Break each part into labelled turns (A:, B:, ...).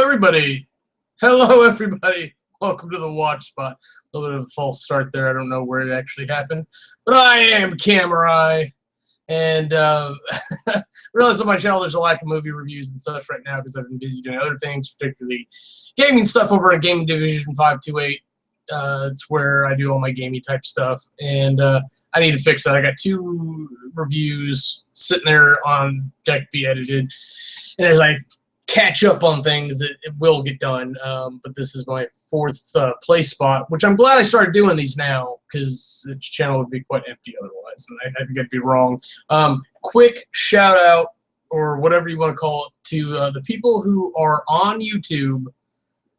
A: everybody. Hello, everybody. Welcome to the Watch Spot. A little bit of a false start there. I don't know where it actually happened. But I am Kamurai. And realize on my channel there's a lack of movie reviews and such right now because I've been busy doing other things, particularly gaming stuff over at Gaming Division 528. It's where I do all my gaming type stuff. And I need to fix that. I got 2 reviews sitting there on deck to be edited. And as I catch up on things, it will get done. But this is my 4th play spot, which I'm glad I started doing these now because the channel would be quite empty otherwise, and I think I'd be wrong. Quick shout out, or whatever you want to call it, to the people who are on YouTube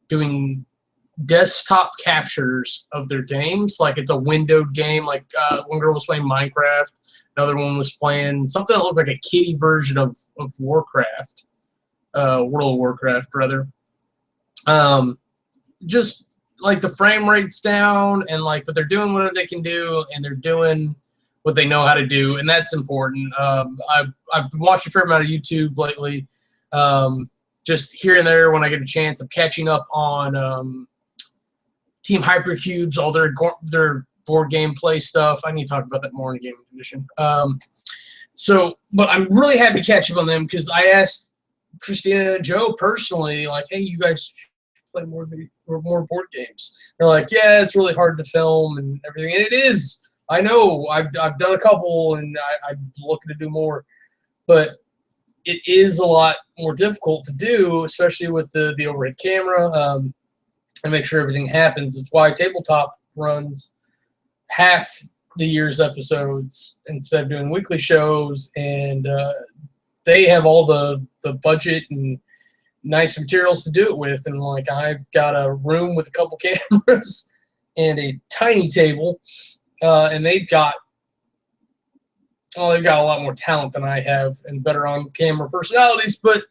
A: doing desktop captures of their games. Like it's a windowed game. Like one girl was playing Minecraft, another one was playing something that looked like a kiddie version of Warcraft. World of Warcraft, rather. Just like the frame rate's down, and like, but they're doing whatever they can do, and they're doing what they know how to do, and that's important. I've watched a fair amount of YouTube lately, just here and there when I get a chance. I'm catching up on Team Hypercube's, all their board game play stuff. I need to talk about that more in the gaming edition. But I'm really happy to catch up on them because I asked Christina and Joe personally, like, hey, you guys should play more board games. They're like, yeah, it's really hard to film and everything, and it is. I know. I've done a couple, and I'm looking to do more, but it is a lot more difficult to do, especially with the overhead camera, and make sure everything happens. It's why Tabletop runs half the year's episodes instead of doing weekly shows, and they have all the budget and nice materials to do it with, and like I've got a room with a couple cameras and a tiny table, and they've got a lot more talent than I have and better on camera personalities, but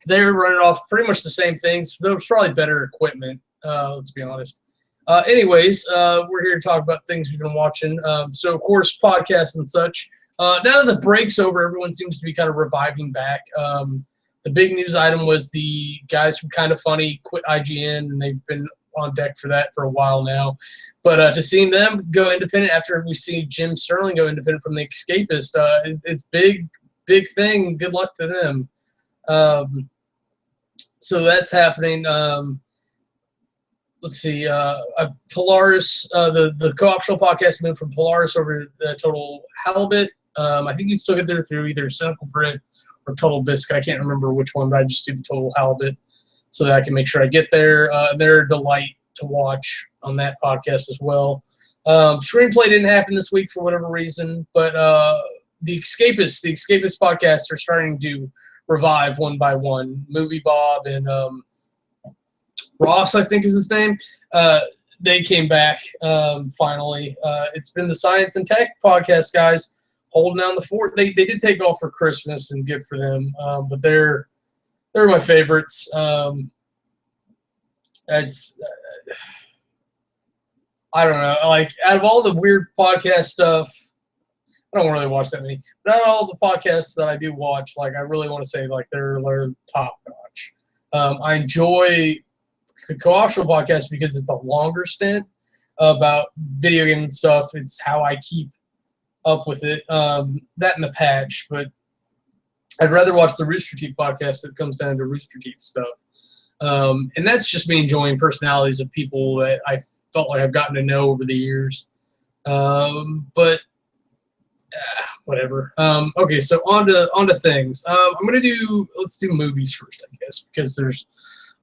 A: they're running off pretty much the same things. There's probably better equipment. Let's be honest. Anyways, we're here to talk about things we've been watching. So of course, podcasts and such. Now that the break's over, everyone seems to be kind of reviving back. The big news item was the guys from Kind of Funny quit IGN, and they've been on deck for that for a while now. But to seeing them go independent after we see Jim Sterling go independent from The Escapist, it's big thing. Good luck to them. So that's happening. Let's see. Polaris, the co-optional podcast moved from Polaris over to Total Halibut. I think you can still get there through either Cynical Brit or Total Biscuit. I can't remember which one, but I just do the Total Halibut so that I can make sure I get there. They're a delight to watch on that podcast as well. Screenplay didn't happen this week for whatever reason, but the Escapist podcasts are starting to revive one by one. Movie Bob and Ross, I think is his name. They came back finally. It's been the Science and Tech podcast, guys, holding down the fort. They did take off for Christmas, and good for them. But they're my favorites. It's I don't know. Like out of all the weird podcast stuff, I don't really watch that many. But out of all the podcasts that I do watch, like I really want to say like they're top notch. I enjoy the co-optional podcast because it's a longer stint about video game and stuff. It's how I keep up with it. That and the patch, but I'd rather watch the Rooster Teeth podcast that comes down to Rooster Teeth stuff. And that's just me enjoying personalities of people that I felt like I've gotten to know over the years. But whatever. Okay, so on to things. Let's do movies first, I guess, because there's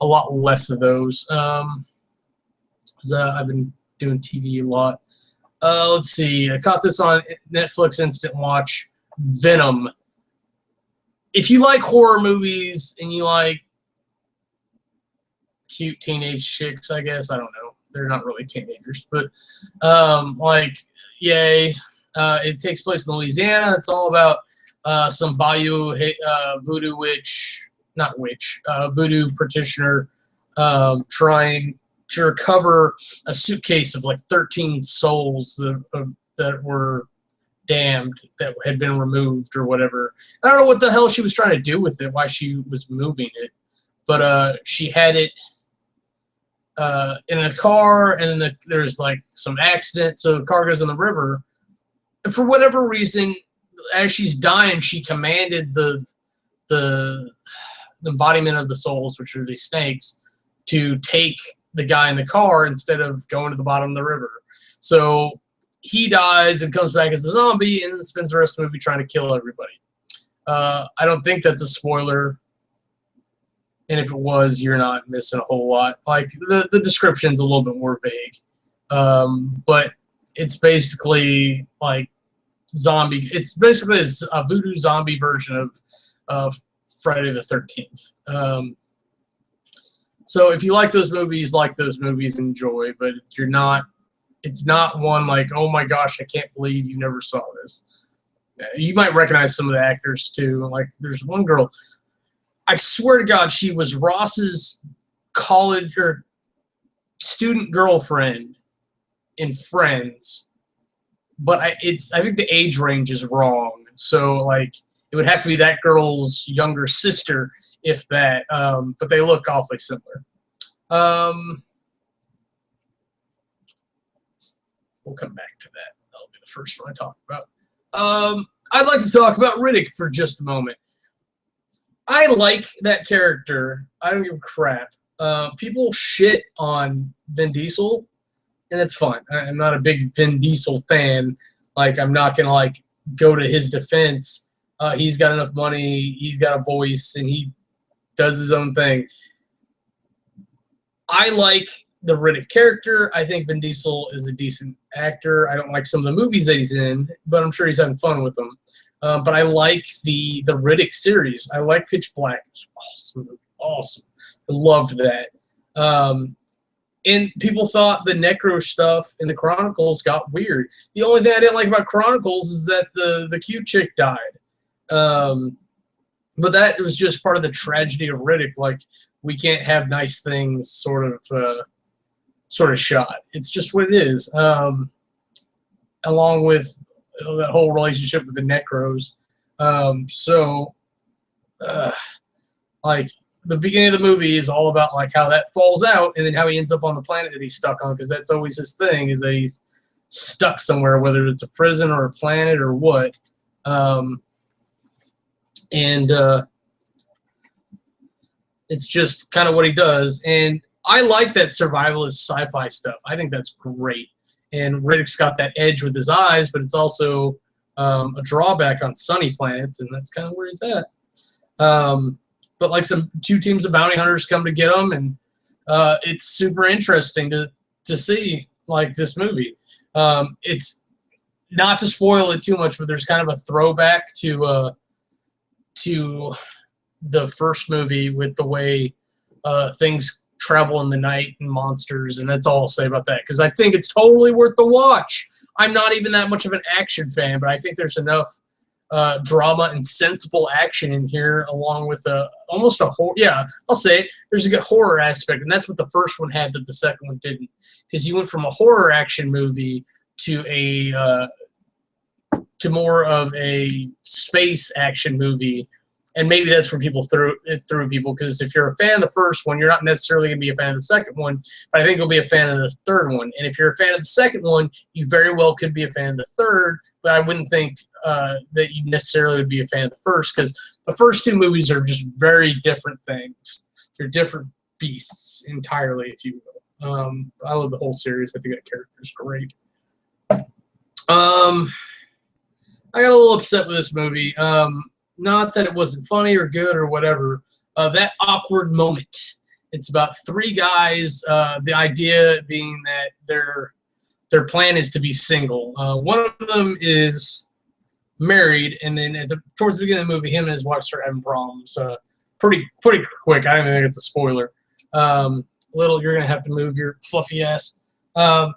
A: a lot less of those. I've been doing TV a lot. Let's see. I caught this on Netflix Instant Watch. Venom. If you like horror movies and you like cute teenage chicks, I guess, I don't know. They're not really teenagers, but yay. It takes place in Louisiana. It's all about some Bayou voodoo voodoo practitioner trying to recover a suitcase of like 13 souls that were damned, that had been removed or whatever. I don't know what the hell she was trying to do with it, why she was moving it. but she had it in a car, and then there's like some accident, so the car goes in the river. And for whatever reason, as she's dying, she commanded the embodiment of the souls, which are these snakes, to take the guy in the car instead of going to the bottom of the river. So he dies and comes back as a zombie, and then spends the rest of the movie trying to kill everybody. I don't think that's a spoiler. And if it was, you're not missing a whole lot. Like, the description's a little bit more vague. But it's basically like zombie. It's basically a voodoo zombie version of Friday the 13th. So if you like those movies, enjoy. But it's not one like, oh my gosh, I can't believe you never saw this. You might recognize some of the actors too. Like, there's one girl, I swear to God, she was Ross's college or student girlfriend in Friends, but I think the age range is wrong. So like, it would have to be that girl's younger sister, if that. But they look awfully similar. We'll come back to that. That'll be the first one I talk about. I'd like to talk about Riddick for just a moment. I like that character. I don't give a crap. People shit on Vin Diesel, and it's fine. I'm not a big Vin Diesel fan. Like, I'm not gonna like go to his defense. He's got enough money. He's got a voice, and he does his own thing. I like the Riddick character. I think Vin Diesel is a decent actor. I don't like some of the movies that he's in, but I'm sure he's having fun with them. But I like the Riddick series. I like Pitch Black. It's awesome. Awesome. I loved that. And people thought the Necro stuff in the Chronicles got weird. The only thing I didn't like about Chronicles is that the cute chick died. But that was just part of the tragedy of Riddick. Like, we can't have nice things sort of shot. It's just what it is. Along with that whole relationship with the Necros. Like, the beginning of the movie is all about like how that falls out, and then how he ends up on the planet that he's stuck on, because that's always his thing, is that he's stuck somewhere, whether it's a prison or a planet or what. It's just kind of what he does. And I like that survivalist sci-fi stuff. I think that's great. And Riddick's got that edge with his eyes, but it's also a drawback on sunny planets, and that's kind of where he's at. But like two teams of bounty hunters come to get him, and it's super interesting to see like this movie. It's not to spoil it too much, but there's kind of a throwback to the first movie with the way things travel in the night and monsters, and that's all I'll say about that, because I think it's totally worth the watch. I'm not even that much of an action fan, but I think there's enough drama and sensible action in here, along with almost a horror. Yeah, I'll say it. There's a good horror aspect, and that's what the first one had that the second one didn't, because you went from a horror action movie to more of a space action movie. And maybe that's where people threw people, because if you're a fan of the first one, you're not necessarily going to be a fan of the second one, but I think you'll be a fan of the third one. And if you're a fan of the second one, you very well could be a fan of the third, but I wouldn't think that you necessarily would be a fan of the first, because the first two movies are just very different things. They're different beasts entirely, if you will. I love the whole series. I think that character is great. I got a little upset with this movie. Not that it wasn't funny or good or whatever. That awkward moment. It's about three guys. The idea being that their plan is to be single. One of them is married, and then towards the beginning of the movie, him and his wife start having problems. Pretty quick. I don't even think it's a spoiler. You're gonna have to move your fluffy ass. Oh,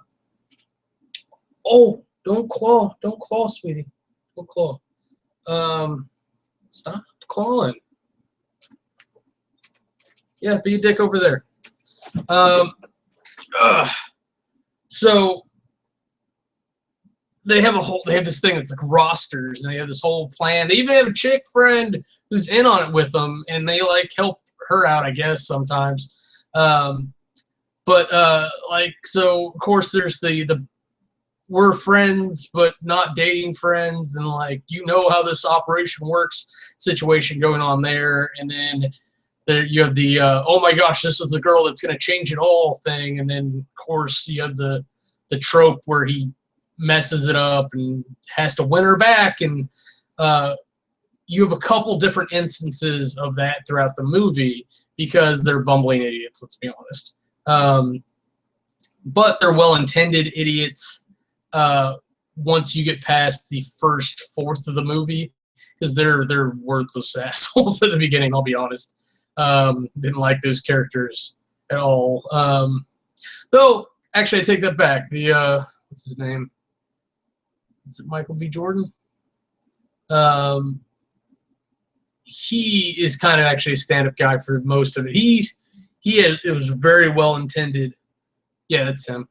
A: don't claw, sweetie, don't claw. Stop clawing. Yeah, be a dick over there. So they have this thing that's like rosters, and they have this whole plan. They even have a chick friend who's in on it with them, and they like help her out, I guess, sometimes. But like, so of course there's the we're friends but not dating friends, and like, you know how this operation works situation going on there. And then there you have the oh my gosh, this is the girl that's going to change it all thing. And then of course you have the trope where he messes it up and has to win her back. And you have a couple different instances of that throughout the movie because they're bumbling idiots, let's be honest. But they're well-intended idiots once you get past the first fourth of the movie, because they're worthless assholes at the beginning, I'll be honest. Didn't like those characters at all. Though, actually, I take that back. The what's his name? Is it Michael B. Jordan? He is kind of actually a stand-up guy for most of it. It was very well intended. Yeah, that's him.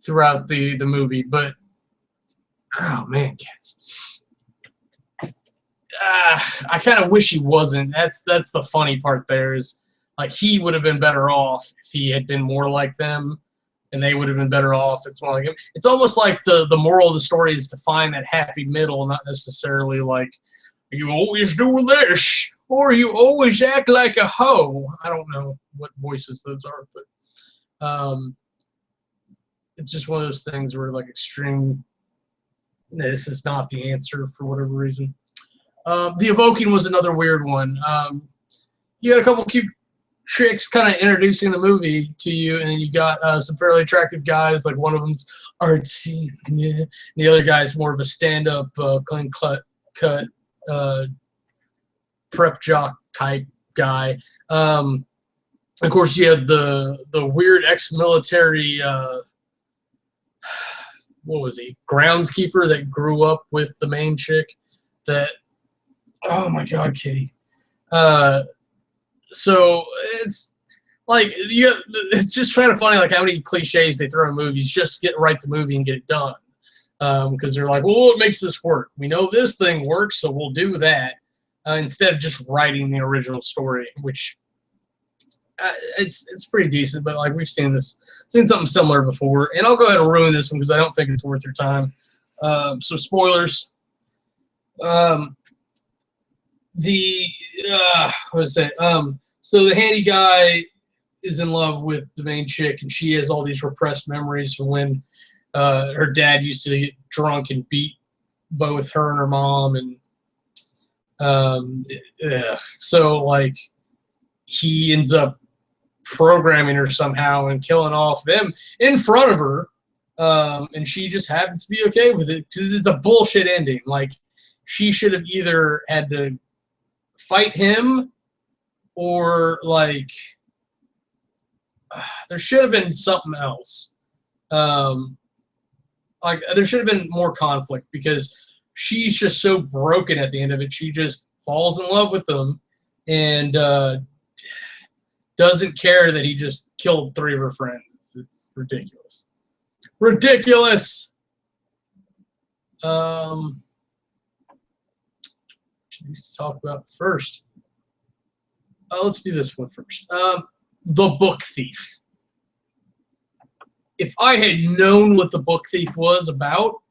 A: Throughout the movie, but oh man, cats. I kind of wish he wasn't. That's the funny part. There is, like, he would have been better off if he had been more like them, and they would have been better off. It's more like him. It's almost like the moral of the story is to find that happy middle, not necessarily like, you always do this or you always act like a hoe. I don't know what voices those are, but it's just one of those things where, like, extreme, this is not the answer for whatever reason. The Evoking was another weird one. You had a couple cute chicks kind of introducing the movie to you, and then you got some fairly attractive guys. Like, one of them's artsy, yeah, and the other guy's more of a stand-up, clean cut prep jock type guy. Of course, you had the weird ex-military, what was he, groundskeeper that grew up with the main chick. That, oh my God, Kitty. So it's like, it's just kind of funny, like, how many cliches they throw in movies just to write the movie and get it done. Because they're like, well, what makes this work? We know this thing works, so we'll do that, instead of just writing the original story, which it's pretty decent. But like, we've seen something similar before, and I'll go ahead and ruin this one because I don't think it's worth your time. So spoilers. What was it? So the handy guy is in love with the main chick, and she has all these repressed memories from when her dad used to get drunk and beat both her and her mom, and so like, he ends up programming her somehow and killing off them in front of her, and she just happens to be okay with it because it's a bullshit ending. Like, she should have either had to fight him, or like, there should have been something else. Like, there should have been more conflict, because she's just so broken at the end of it. She just falls in love with him and doesn't care that he just killed 3 of her friends. It's ridiculous. Ridiculous. What needs to talk about first? Let's do this one first. The Book Thief. If I had known what The Book Thief was about,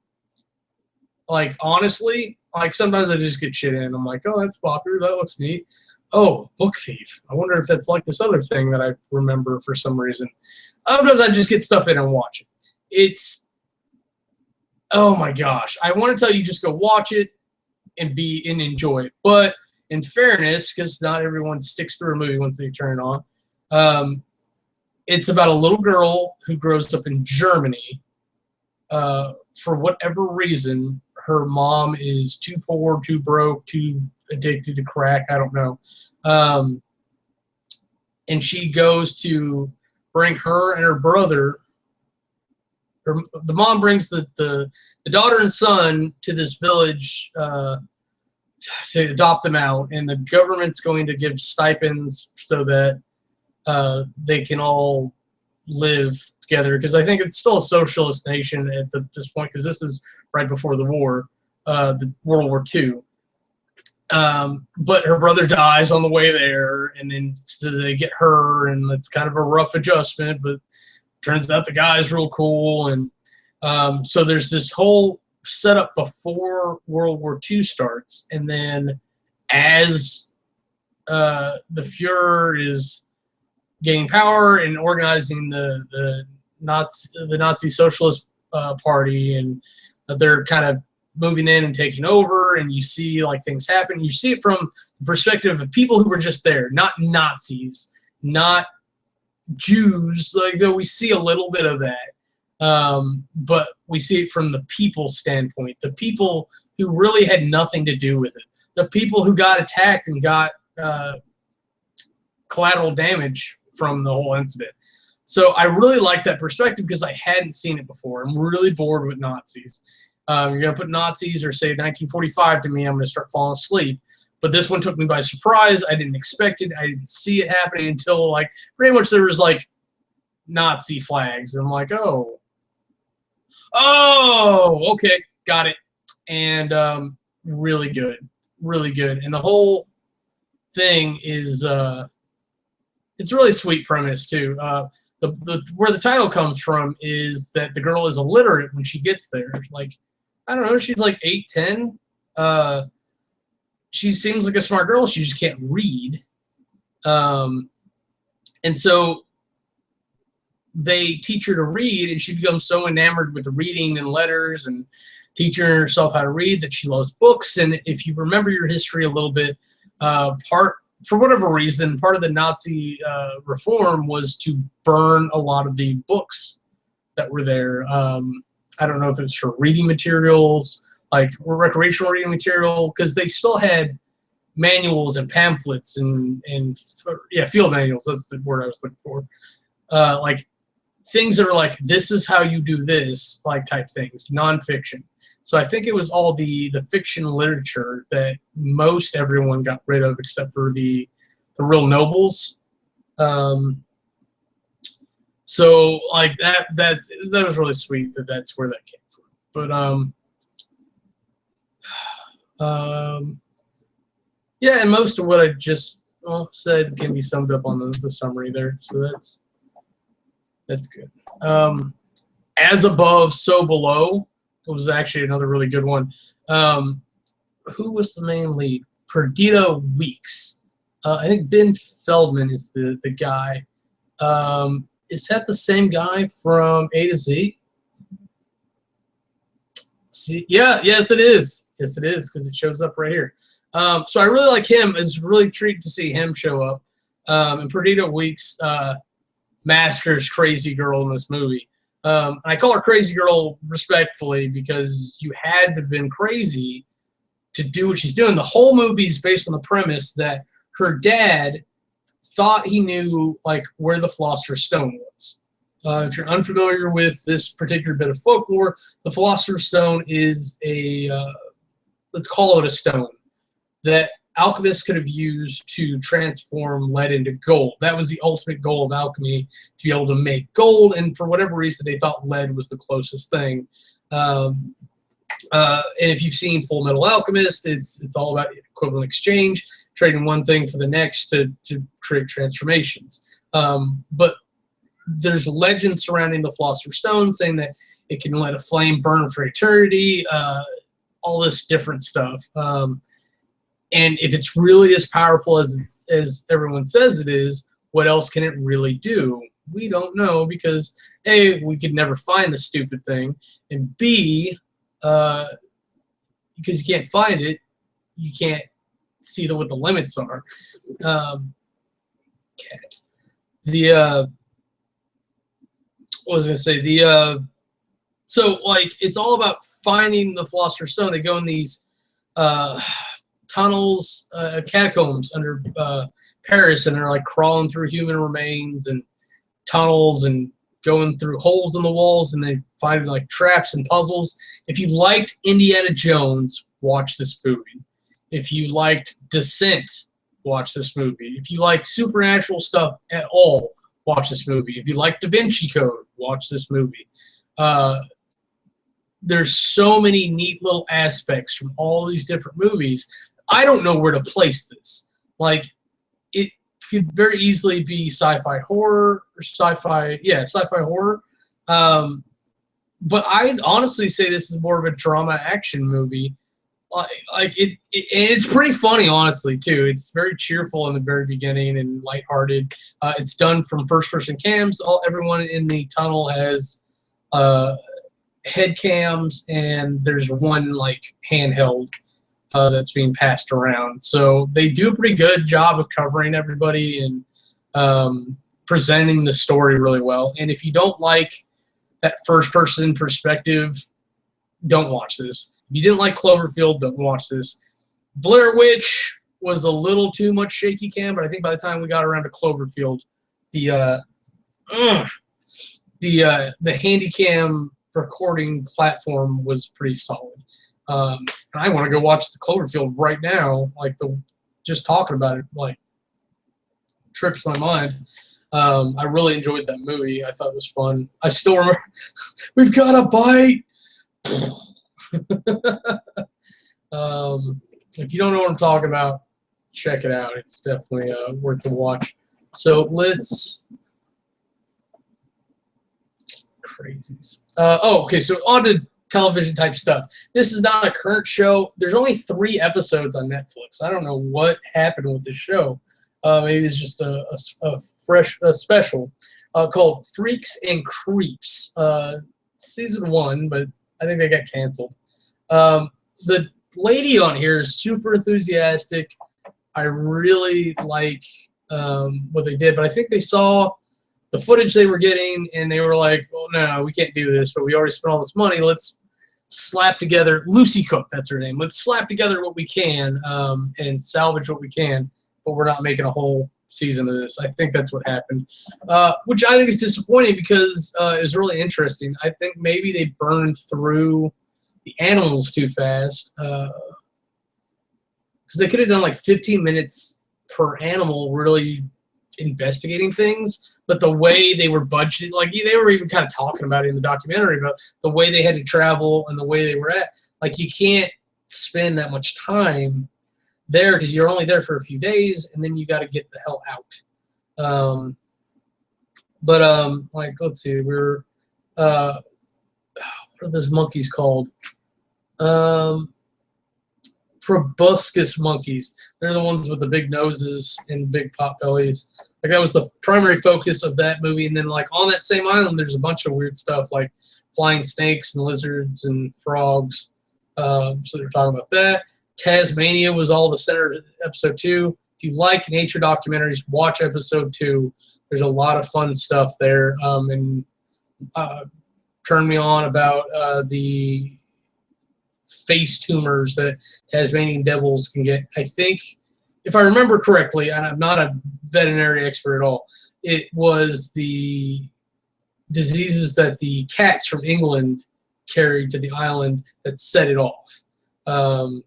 A: like, honestly, like, sometimes I just get shit in. I'm like, oh, that's popular. That looks neat. Oh, Book Thief. I wonder if that's like this other thing that I remember for some reason. Sometimes I just get stuff in and watch it. It's, oh my gosh. I want to tell you, just go watch it and enjoy it. But in fairness, because not everyone sticks through a movie once they turn it on, it's about a little girl who grows up in Germany. For whatever reason, her mom is too poor, too broke, too addicted to crack. I don't know. And she goes to bring her and her brother. The mom brings the daughter and son to this village to adopt them out, and the government's going to give stipends so that they can all live together, because I think it's still a socialist nation at this point, because this is right before the war, the World War II. But her brother dies on the way there, and then so they get her, and it's kind of a rough adjustment, but turns out the guy's real cool. And so there's this whole setup before World War II starts, and then as the Fuhrer is gaining power and organizing the Nazi Socialist Party, and they're kind of moving in and taking over, and you see like things happen. You see it from the perspective of people who were just there, not Nazis, not Jews. Like, though we see a little bit of that, but we see it from the people's standpoint, the people who really had nothing to do with it, the people who got attacked and got collateral damage from the whole incident. So I really like that perspective because I hadn't seen it before. I'm really bored with Nazis. You're going to put Nazis or say 1945 to me, I'm going to start falling asleep. But this one took me by surprise. I didn't expect it. I didn't see it happening until, like, pretty much there was, like, Nazi flags. And I'm like, oh, okay, got it. And really good, really good. And the whole thing is, it's a really sweet premise, too. Where the title comes from is that the girl is illiterate when she gets there. Like, I don't know, she's like 8, 10. She seems like a smart girl. She just can't read. And so they teach her to read, and she becomes so enamored with the reading and letters and teaching herself how to read that she loves books. And if you remember your history a little bit, for whatever reason, part of the Nazi reform was to burn a lot of the books that were there. I don't know if it was for reading materials, like recreational reading material, because they still had manuals and pamphlets and field manuals. That's the word I was looking for. Like things that are like, this is how you do this, like type things, nonfiction. So I think it was all the fiction literature that most everyone got rid of, except for the real nobles. So like that was really sweet that's where that came from. But yeah, and most of what I just said can be summed up on the summary there. So that's good. As above, so below was actually another really good one. Who was the main lead? Perdita Weeks. I think Ben Feldman is the guy. Is that the same guy from A to Z? See, yeah, yes it is. Yes it is, because it shows up right here. So I really like him. It's really a treat to see him show up. And Perdita Weeks masters Crazy Girl in this movie. And I call her Crazy Girl respectfully because you had to have been crazy to do what she's doing. The whole movie is based on the premise that her dad thought he knew like where the Philosopher's Stone was. If you're unfamiliar with this particular bit of folklore, the Philosopher's Stone is a, let's call it a stone, that alchemists could have used to transform lead into gold. That was the ultimate goal of alchemy, to be able to make gold, and for whatever reason they thought lead was the closest thing. And if you've seen Full Metal Alchemist, it's all about equivalent exchange, trading one thing for the next to create transformations. But there's legends surrounding the Philosopher's Stone saying that it can let a flame burn for eternity, all this different stuff. And if it's really as powerful as everyone says it is, what else can it really do? We don't know, because A, we could never find the stupid thing, and B, because you can't find it, you can't see what the limits are. Cats. What was I going to say? So like it's all about finding the Philosopher's Stone. They go in these tunnels, catacombs under Paris, and they're like crawling through human remains and tunnels and going through holes in the walls, and they find like traps and puzzles. If you liked Indiana Jones, watch this movie. If you liked Descent, watch this movie. If you like supernatural stuff at all, watch this movie. If you like Da Vinci Code, watch this movie. There's so many neat little aspects from all these different movies. I don't know where to place this. Like, it could very easily be sci-fi horror or sci-fi horror. But I'd honestly say this is more of a drama action movie. It's pretty funny, honestly, too. It's very cheerful in the very beginning and lighthearted. It's done from first-person cams. Everyone in the tunnel has head cams, and there's one like handheld that's being passed around. So they do a pretty good job of covering everybody and presenting the story really well. And if you don't like that first-person perspective, don't watch this. If you didn't like Cloverfield, don't watch this. Blair Witch was a little too much shaky cam, but I think by the time we got around to Cloverfield, the Handycam recording platform was pretty solid. And I want to go watch the Cloverfield right now. Just talking about it, like, trips my mind. I really enjoyed that movie. I thought it was fun. I still remember, we've got a bite. If you don't know what I'm talking about, check it out. It's definitely worth the watch. So let's crazies. Okay. So on to television type stuff. This is not a current show. There's only 3 episodes on Netflix. I don't know what happened with this show. Maybe it's just a special called Freaks and Creeps. Season 1, but I think they got canceled. The lady on here is super enthusiastic. I really like what they did, but I think they saw the footage they were getting, and they were like, "Oh no, we can't do this. But we already spent all this money. Let's slap together." Lucy Cook, that's her name. Let's slap together what we can and salvage what we can. But we're not making a whole season of this. I think that's what happened, which I think is disappointing because it was really interesting. I think maybe they burned through the animals too fast because they could have done like 15 minutes per animal really investigating things. But the way they were budgeted, like they were even kind of talking about it in the documentary, about the way they had to travel and the way they were at, like you can't spend that much time there because you're only there for a few days and then you got to get the hell out. Like, let's see, we're what are those monkeys called? Proboscis monkeys. They're the ones with the big noses and big pot bellies. Like that was the primary focus of that movie. And then like on that same island, there's a bunch of weird stuff like flying snakes and lizards and frogs. So they're talking about that. Tasmania was all the center of episode 2. If you like nature documentaries, watch episode 2. There's a lot of fun stuff there. And turned me on about the face tumors that Tasmanian devils can get. I think, if I remember correctly, and I'm not a veterinary expert at all, it was the diseases that the cats from England carried to the island that set it off. Because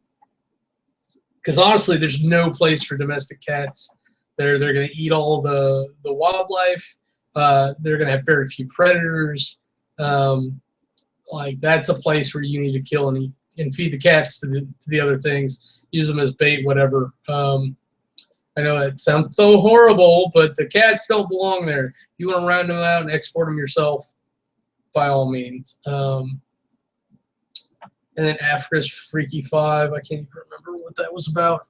A: honestly, there's no place for domestic cats. They're going to eat all the wildlife. They're going to have very few predators. Like that's a place where you need to kill and eat and feed the cats to the other things. Use them as bait, whatever. I know that sounds so horrible, but the cats don't belong there. If you want to round them out and export them yourself, by all means. And then Africa's Freaky 5. I can't even remember what that was about.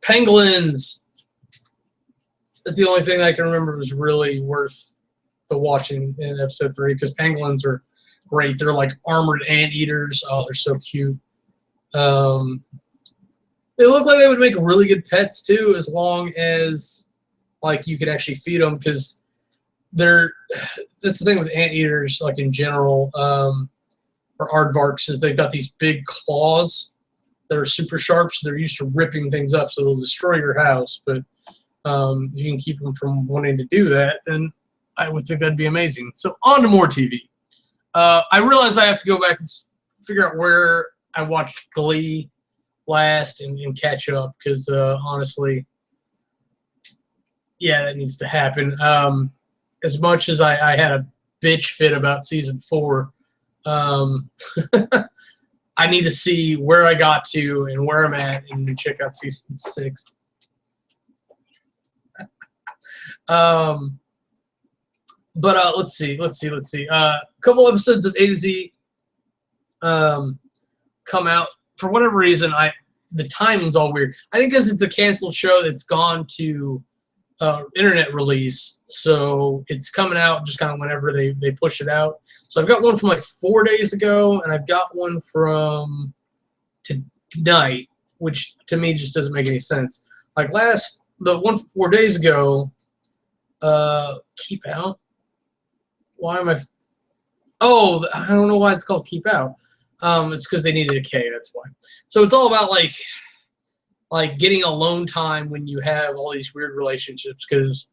A: Pangolins. That's the only thing I can remember was really worth the watching in episode 3 because pangolins are great. They're like armored anteaters. Oh, they're so cute. They look like they would make really good pets too, as long as like you could actually feed them because that's the thing with anteaters, like in general, or aardvarks, is they've got these big claws that are super sharp, so they're used to ripping things up, so they'll destroy your house. But if you can keep them from wanting to do that, then I would think that'd be amazing. So on to more TV. I realize I have to go back and figure out where I watched Glee last and catch up because honestly, yeah, that needs to happen. As much as I had a bitch fit about season 4, I need to see where I got to and where I'm at and check out season 6. But let's see. A couple episodes of A to Z come out. For whatever reason, the timing's all weird. I think because it's a canceled show that's gone to internet release, so it's coming out just kind of whenever they push it out. So I've got one from like 4 days ago, and I've got one from tonight, which to me just doesn't make any sense. Like the one from 4 days ago, Keep Out. Why am I? Oh, I don't know why it's called Keep Out. It's because they needed a K. That's why. So it's all about like getting alone time when you have all these weird relationships, because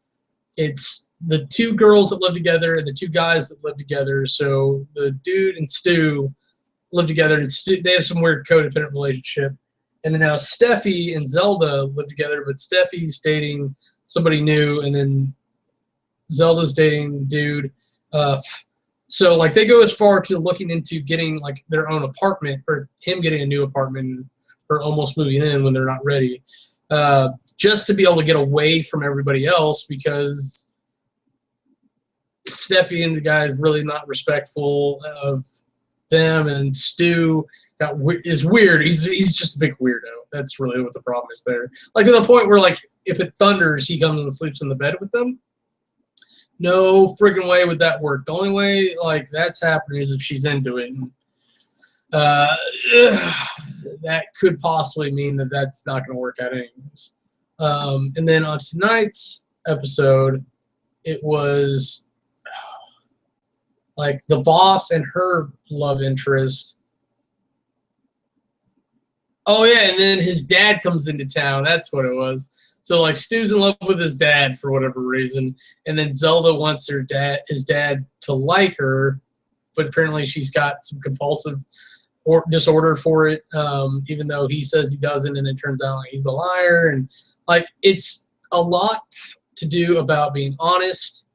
A: it's the 2 girls that live together and the 2 guys that live together. So the dude and Stu live together, and they have some weird codependent relationship. And then now Steffi and Zelda live together, but Steffi's dating somebody new, and then Zelda's dating the dude. So like they go as far to looking into getting like their own apartment, or him getting a new apartment, or almost moving in when they're not ready, just to be able to get away from everybody else, because Steffi and the guy is really not respectful of them, and Stu is weird. He's just a big weirdo. That's really what the problem is there. Like to the point where like if it thunders, he comes and sleeps in the bed with them. No friggin' way would that work. The only way like that's happening is if she's into it. And, that could possibly mean that that's not going to work out anyways. And then on tonight's episode, it was like the boss and her love interest. Oh yeah, and then his dad comes into town. That's what it was. So like Stu's in love with his dad for whatever reason, and then Zelda wants his dad to like her, but apparently she's got some compulsive or disorder for it, even though he says he doesn't, and it turns out like he's a liar. And like it's a lot to do about being honest,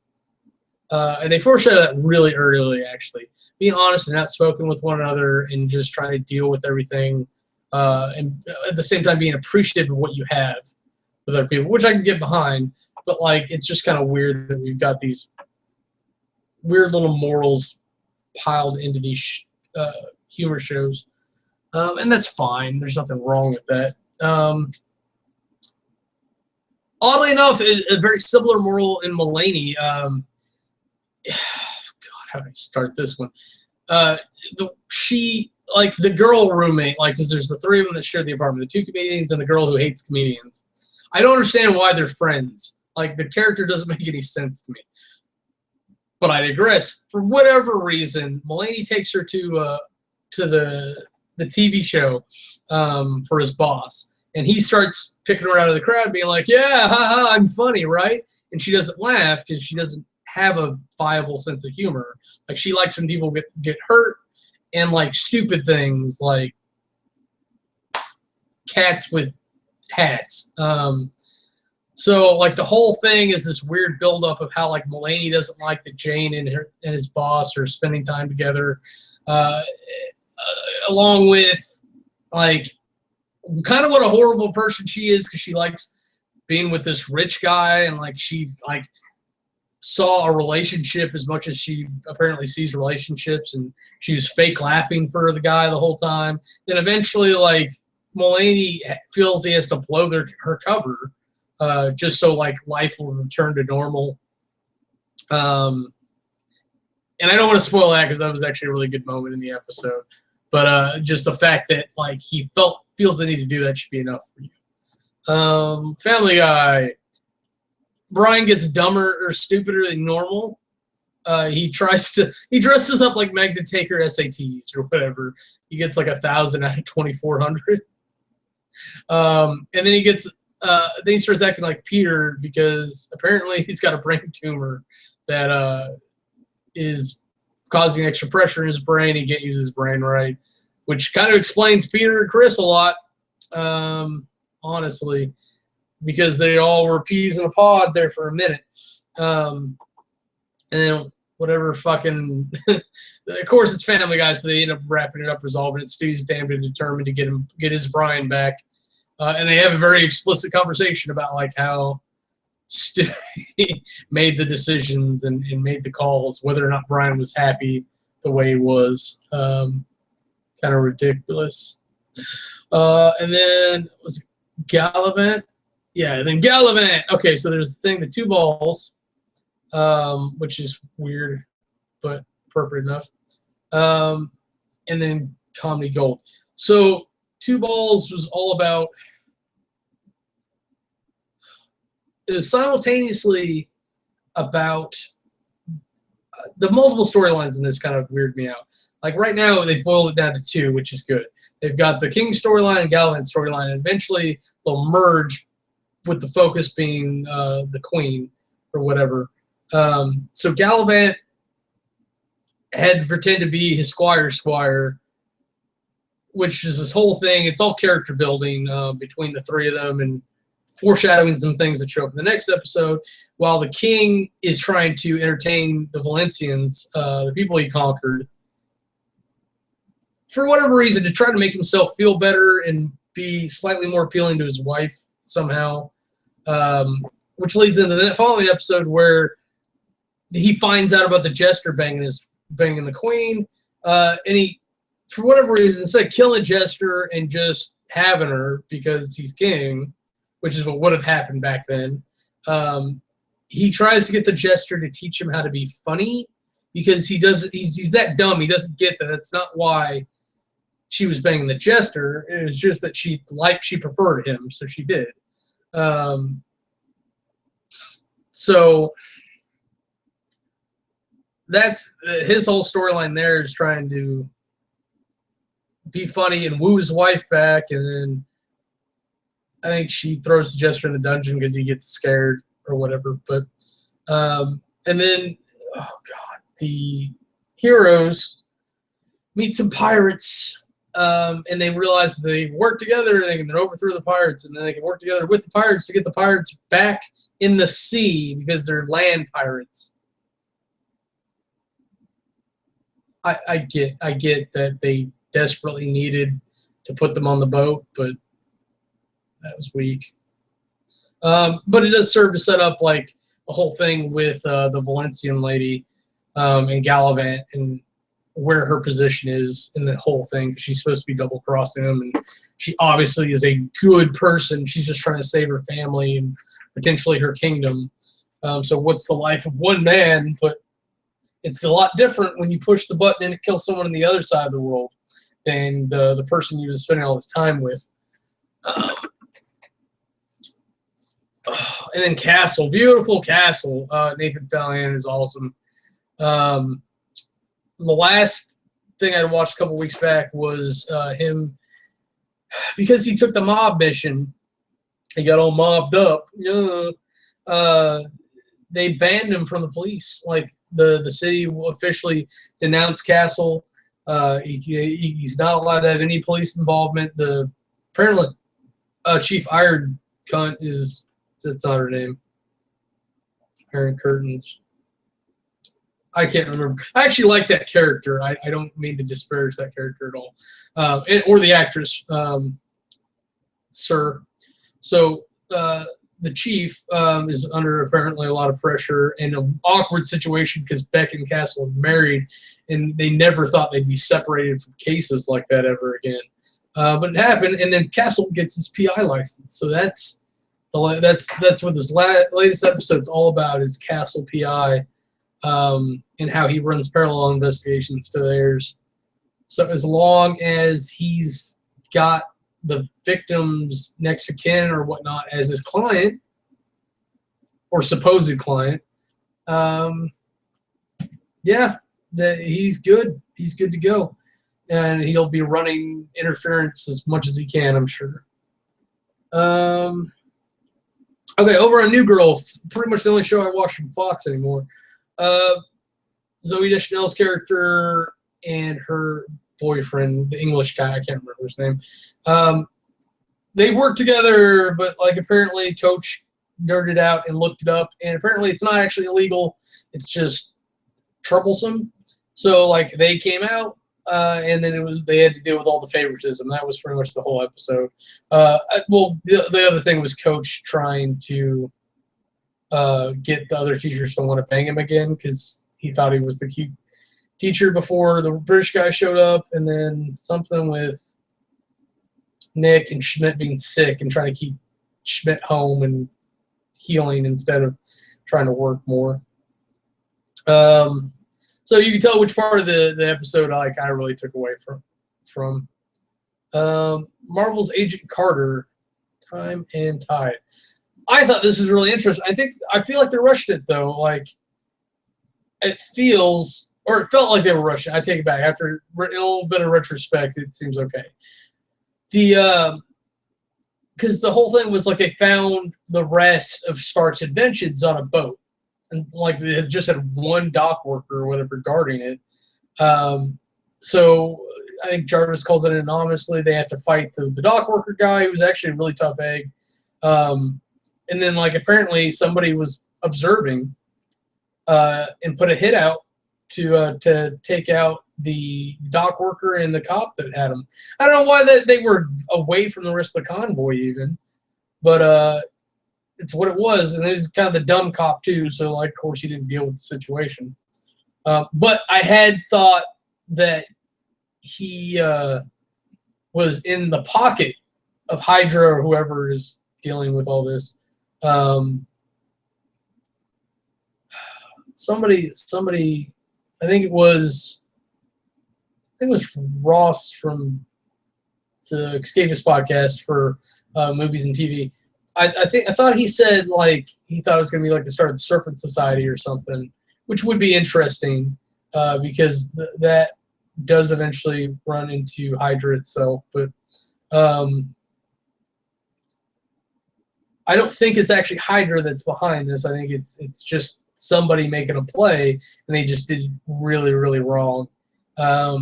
A: and they foreshadow that really early, actually. Being honest and outspoken with one another, and just trying to deal with everything, and at the same time being appreciative of what you have with other people, which I can get behind. But like it's just kind of weird that we've got these weird little morals piled into these humor shows, and that's fine. There's nothing wrong with that. Oddly enough, a very similar moral in Mulaney. God, how do I start this one? She like the girl roommate, like because there's the 3 of them that share the apartment, the 2 comedians and the girl who hates comedians. I don't understand why they're friends. Like the character doesn't make any sense to me. But I digress. For whatever reason, Mulaney takes her to the TV show for his boss, and he starts picking her out of the crowd, being like, "Yeah, haha, I'm funny, right?" And she doesn't laugh because she doesn't have a viable sense of humor. Like she likes when people get hurt, and like stupid things like cats with hats. So like the whole thing is this weird buildup of how like Mulaney doesn't like that Jane and his boss are spending time together, along with like kind of what a horrible person she is, because she likes being with this rich guy, and like she like saw a relationship as much as she apparently sees relationships, and she was fake laughing for the guy the whole time. Then eventually like Mulaney feels he has to blow her cover, just so like life will return to normal. And I don't want to spoil that because that was actually a really good moment in the episode. But just the fact that like he feels the need to do that should be enough for you. Family Guy. Brian gets dumber or stupider than normal. He dresses up like Meg to take her SATs or whatever. He gets like 1,000 out of 2,400. And then he starts acting like Peter because apparently he's got a brain tumor that is causing extra pressure in his brain. He can't use his brain right, which kind of explains Peter and Chris a lot, honestly, because they all were peas in a pod there for a minute. And then whatever fucking. Of course, it's Family Guy, so they end up wrapping it up, resolving it. Stu's damned and determined to get his Brian back, and they have a very explicit conversation about like how Stu made the decisions and made the calls, whether or not Brian was happy the way he was. Kind of ridiculous. And then was it Gallivant? Yeah, then Gallivant. Okay, so there's the thing, the two balls, which is weird, but appropriate enough. And then Comedy Gold. So Two Balls was all about. It was simultaneously about the multiple storylines in this kind of weird me out. Like right now, they've boiled it down to two, which is good. They've got the King storyline and Gallivant storyline, and eventually they'll merge with the focus being the Queen or whatever. So Gallivant had to pretend to be his squire, which is this whole thing. It's all character building between the three of them and foreshadowing some things that show up in the next episode, while the King is trying to entertain the Valencians, the people he conquered, for whatever reason, to try to make himself feel better and be slightly more appealing to his wife somehow, which leads into the following episode where he finds out about the jester banging the Queen, and he, for whatever reason, instead of killing Jester and just having her because he's king, which is what would have happened back then, he tries to get the Jester to teach him how to be funny, because he's that dumb. He doesn't get that that's not why she was banging the Jester. It was just that she preferred him, so she did. So that's his whole storyline there, is trying to be funny and woo his wife back, and then I think she throws the Jester in the dungeon because he gets scared or whatever. But and then, oh god, the heroes meet some pirates, and they realize they work together. They can overthrow the pirates, and then they can work together with the pirates to get the pirates back in the sea because they're land pirates. I get that they desperately needed to put them on the boat, but that was weak. But it does serve to set up like a whole thing with the Valencian lady and Gallivant and where her position is in the whole thing, because she's supposed to be double crossing him, and she obviously is a good person. She's just trying to save her family and potentially her kingdom. So what's the life of one man? But it's a lot different when you push the button and it kills someone on the other side of the world than the person you was spending all this time with. And then Castle, beautiful Castle. Nathan Fillion is awesome. The last thing I watched a couple weeks back was him, because he took the mob mission. He got all mobbed up. They banned him from the police. Like the city officially denounced Castle. He's not allowed to have any police involvement. Apparently Chief Iron Cunt is. That's not her name. Iron Curtains. I can't remember. I actually like that character. I don't mean to disparage that character at all. Or the actress, Sir. So the chief is under apparently a lot of pressure and an awkward situation because Beck and Castle are married, and they never thought they'd be separated from cases like that ever again. But it happened, and then Castle gets his PI license. So that's what this latest episode's all about, is Castle PI, and how he runs parallel investigations to theirs. So as long as he's got the victim's next of kin or whatnot as his client or supposed client, he's good. He's good to go, and he'll be running interference as much as he can, I'm sure. Okay, over on New Girl, pretty much the only show I watch from Fox anymore. Zooey Deschanel's character and her boyfriend, the English guy, I can't remember his name. They work together, but like apparently Coach nerded out and looked it up, and apparently it's not actually illegal. It's just troublesome. So like they came out, and then they had to deal with all the favoritism. That was pretty much the whole episode. Well, the other thing was Coach trying to get the other teachers to want to bang him again because he thought he was the cute teacher before the British guy showed up, and then something with Nick and Schmidt being sick and trying to keep Schmidt home and healing instead of trying to work more. So you can tell which part of the episode I really took away from. Marvel's Agent Carter, Time and Tide. I thought this was really interesting. I feel like they're rushing it though. Like it felt like they were rushing. I take it back. After a little bit of retrospect, it seems okay. Because the whole thing was like they found the rest of Stark's inventions on a boat, and like they had just had one dock worker or whatever guarding it. So I think Jarvis calls it anonymously. They have to fight the dock worker guy, who was actually a really tough egg. And then like apparently somebody was observing and put a hit out to take out the dock worker and the cop that had him. I don't know why they were away from the rest of the convoy even, but it's what it was, and it was kind of the dumb cop too. So like, of course, he didn't deal with the situation. But I had thought that he was in the pocket of Hydra or whoever is dealing with all this. Somebody. I think it was Ross from the Escapist podcast for movies and TV. I thought he said like he thought it was going to be like the start of the Serpent Society or something, which would be interesting because that does eventually run into Hydra itself. But I don't think it's actually Hydra that's behind this. I think it's just somebody making a play, and they just did really, really wrong. But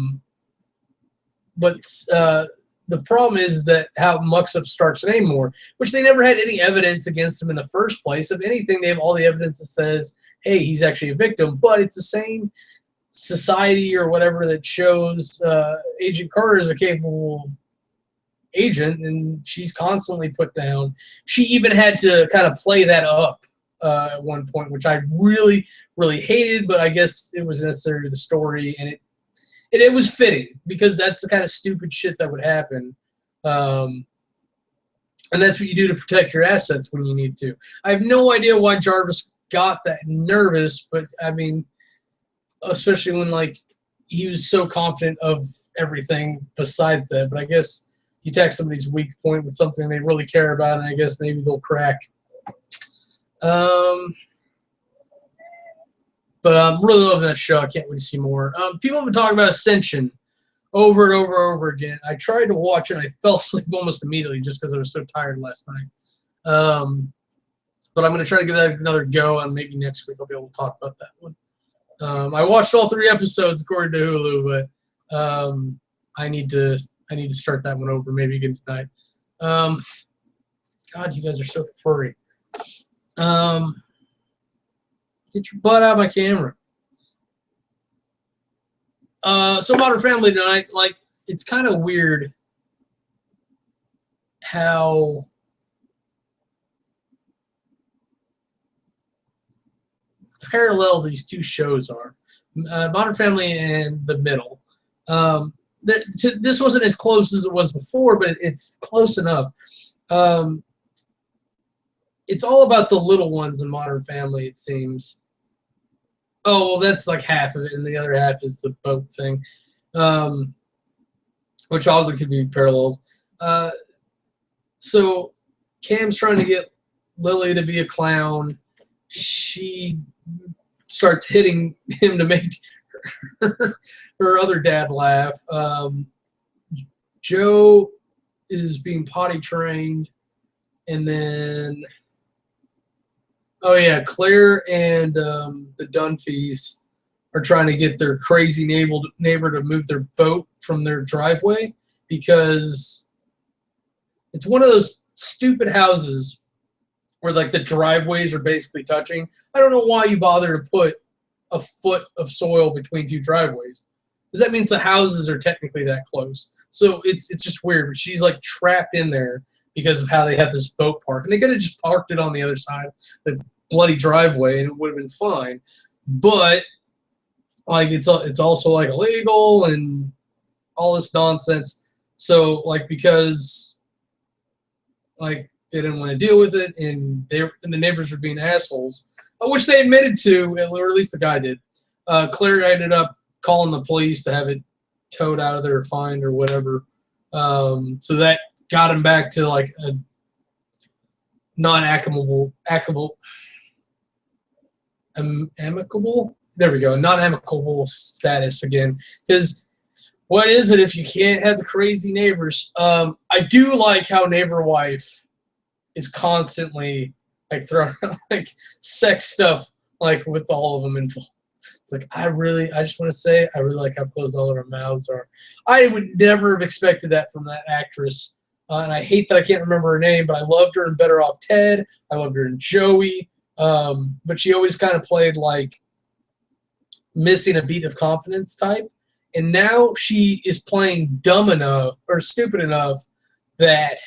A: the problem is that how it mucks up Stark's name more, which they never had any evidence against him in the first place. If anything, they have all the evidence that says, hey, he's actually a victim. But it's the same society or whatever that shows Agent Carter is a capable agent, and she's constantly put down. She even had to kind of play that up at one point, which I really, really hated, but I guess it was necessary to the story, and it was fitting because that's the kind of stupid shit that would happen. And that's what you do to protect your assets when you need to. I have no idea why Jarvis got that nervous, but I mean, especially when like he was so confident of everything besides that. But I guess you attack somebody's weak point with something they really care about, and I guess maybe they'll crack. But I'm really loving that show. I can't wait to see more. People have been talking about Ascension over and over and over again. I tried to watch it, and I fell asleep almost immediately just because I was so tired last night. But I'm going to try to give that another go, and maybe next week I'll be able to talk about that one. I watched all 3 episodes according to Hulu, but I need to start that one over maybe again tonight. God, you guys are so furry. Get your butt out of my camera. So Modern Family tonight, like, it's kind of weird how parallel these two shows are. Modern Family and The Middle. This wasn't as close as it was before, but it's close enough. It's all about the little ones in Modern Family, it seems. Oh, well, that's like half of it, and the other half is the boat thing, which also could be paralleled. So Cam's trying to get Lily to be a clown. She starts hitting him to make her other dad laugh. Joe is being potty trained, and then Claire and the Dunphys are trying to get their crazy neighbor to move their boat from their driveway because it's one of those stupid houses where like the driveways are basically touching. I don't know why you bother to put a foot of soil between two driveways. Because that means the houses are technically that close. So it's just weird. But she's like trapped in there because of how they have this boat park. And they could have just parked it on the other side of the bloody driveway and it would have been fine. But like it's also like illegal and all this nonsense. So like because like they didn't want to deal with it and the neighbors were being assholes, which they admitted to, or at least the guy did. Claire ended up calling the police to have it towed out of there or fined or whatever. So that got him back to like a amicable. There we go, non-amicable status again. Because what is it if you can't have the crazy neighbors? I do like how neighbor wife is constantly like throwing like sex stuff like with all of them involved. It's like I just want to say I really like how closed all of our mouths are. I would never have expected that from that actress, and I hate that I can't remember her name, but I loved her in Better Off Ted. I loved her in Joey, but she always kind of played like missing a beat of confidence type. And now she is playing dumb enough or stupid enough that,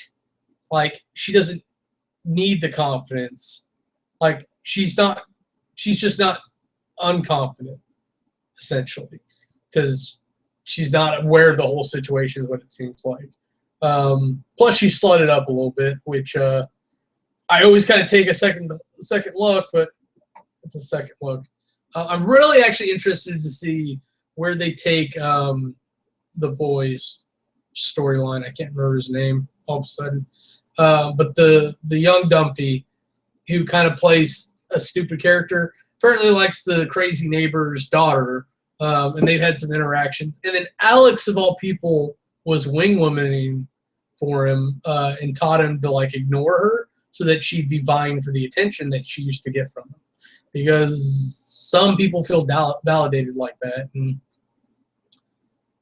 A: like, she doesn't need the confidence. Like, she's just not unconfident, essentially, because she's not aware of the whole situation, what it seems like. Plus, she slutted up a little bit, which I always kind of take a second look, but it's a second look. I'm really actually interested to see where they take the boy's storyline. I can't remember his name all of a sudden. But the young Dumpy, who kind of plays a stupid character, apparently likes the crazy neighbor's daughter, and they've had some interactions. And then Alex, of all people, was wing-womaning for him and taught him to like ignore her so that she'd be vying for the attention that she used to get from him. Because some people feel validated like that, and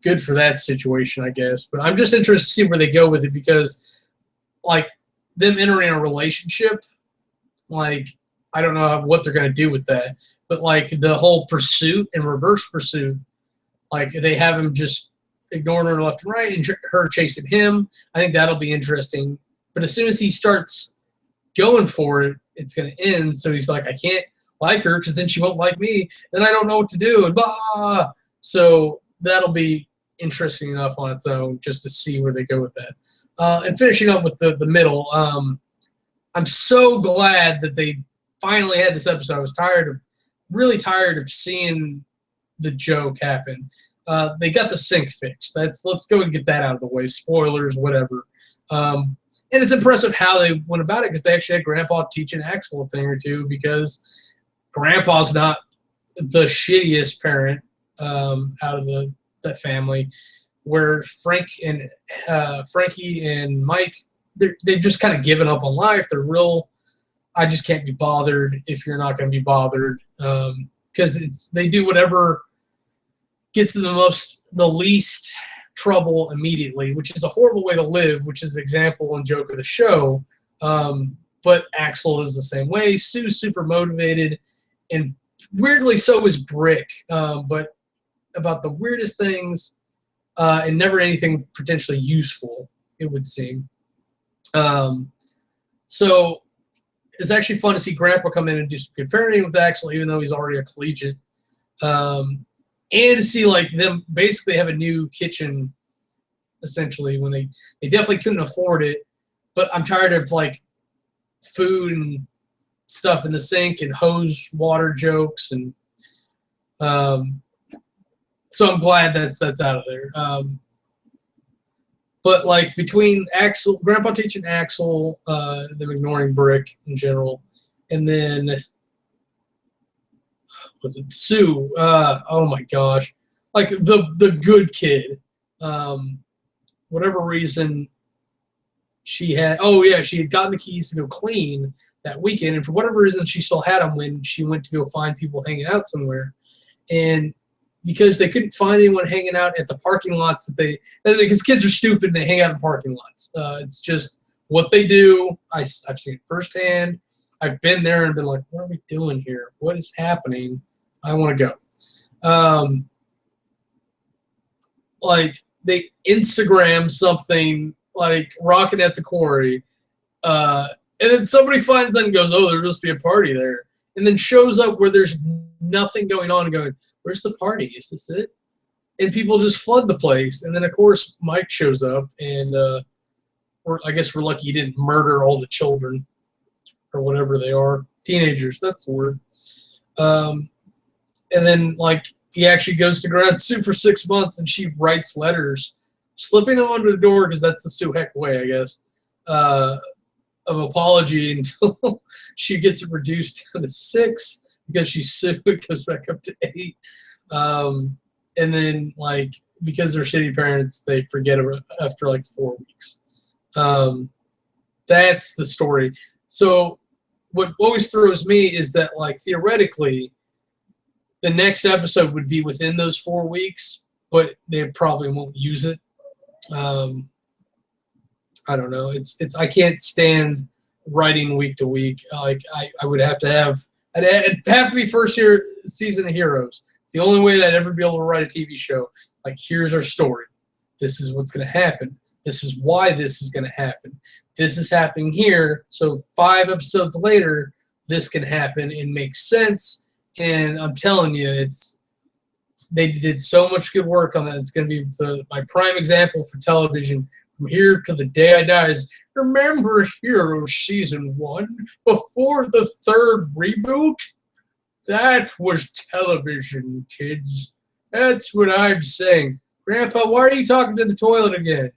A: good for that situation, I guess. But I'm just interested to see where they go with it because, like, them entering a relationship, like, I don't know what they're going to do with that. But, like, the whole pursuit and reverse pursuit, like, they have him just ignoring her left and right and her chasing him. I think that'll be interesting. But as soon as he starts going for it, it's going to end. So he's like, I can't like her because then she won't like me, and I don't know what to do, and blah. So that'll be interesting enough on its own just to see where they go with that. And finishing up with the middle, I'm so glad that they finally had this episode. I was really tired of seeing the joke happen. They got the sink fixed. Let's go and get that out of the way. Spoilers, whatever. And it's impressive how they went about it because they actually had Grandpa teaching Axel a thing or two because Grandpa's not the shittiest parent out of that family, where Frankie and Mike, they've just kind of given up on life. They're real, I just can't be bothered if you're not going to be bothered, because they do whatever gets them the least trouble immediately, which is a horrible way to live, which is example and joke of the show. But Axel is the same way. Sue's super motivated, and weirdly so is Brick, but about the weirdest things and never anything potentially useful, it would seem. So it's actually fun to see Grandpa come in and do some good parenting with Axel, even though he's already a collegiate. And to see like them basically have a new kitchen, essentially, when they definitely couldn't afford it. But I'm tired of like food and stuff in the sink and hose water jokes, and so I'm glad that's out of there. But like between Grandpa teaching Axel, them ignoring Brick in general, and then was it Sue? Oh my gosh, like the good kid. Whatever reason she had. Oh yeah, she had gotten the keys to go clean that weekend, and for whatever reason she still had them when she went to go find people hanging out somewhere, and because they couldn't find anyone hanging out at the parking lots because kids are stupid and they hang out in parking lots. It's just what they do. I've seen it firsthand. I've been there and been like, what are we doing here? What is happening? I want to go. Like they Instagram something like rocking at the quarry, and then somebody finds that and goes, "Oh, there must be a party there," and then shows up where there's nothing going on, and going, "Where's the party? Is this it?" And people just flood the place, and then of course Mike shows up, and I guess we're lucky he didn't murder all the children or whatever they are, teenagers. That's the word. And then like he actually goes to grad Sue for 6 months, and she writes letters, slipping them under the door because that's the Sue Heck way, I guess, of apology until she gets it reduced down to 6 because she's Sue. It goes back up to 8. And then like because they're shitty parents, they forget her after like 4 weeks. That's the story. So what always throws me is that like theoretically the next episode would be within those 4 weeks, but they probably won't use it. I don't know. It's I can't stand writing week to week. Like I would have to have it'd have to be first year season of Heroes. It's the only way that I'd ever be able to write a TV show. Like here's our story. This is what's going to happen. This is why this is going to happen. This is happening here. So 5 episodes later, this can happen and make sense. And I'm telling you, they did so much good work on that. It's going to be my prime example for television from here to the day I die. Is remember Heroes Season 1 before the 3rd reboot? That was television, kids. That's what I'm saying. Grandpa, why are you talking to the toilet again?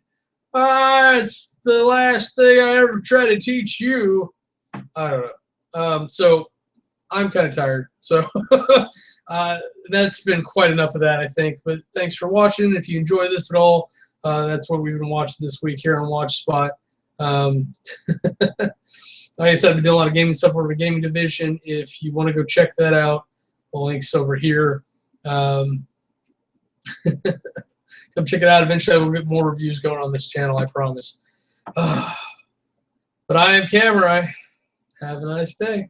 A: It's the last thing I ever tried to teach you. I don't know. So I'm kind of tired. So that's been quite enough of that, I think. But thanks for watching. If you enjoy this at all, that's what we've been watching this week here on Watch Spot. Like I said, I've been doing a lot of gaming stuff over the gaming division. If you want to go check that out, the link's over here. Come check it out. Eventually, we'll get more reviews going on this channel, I promise. But I am Kamurai. Have a nice day.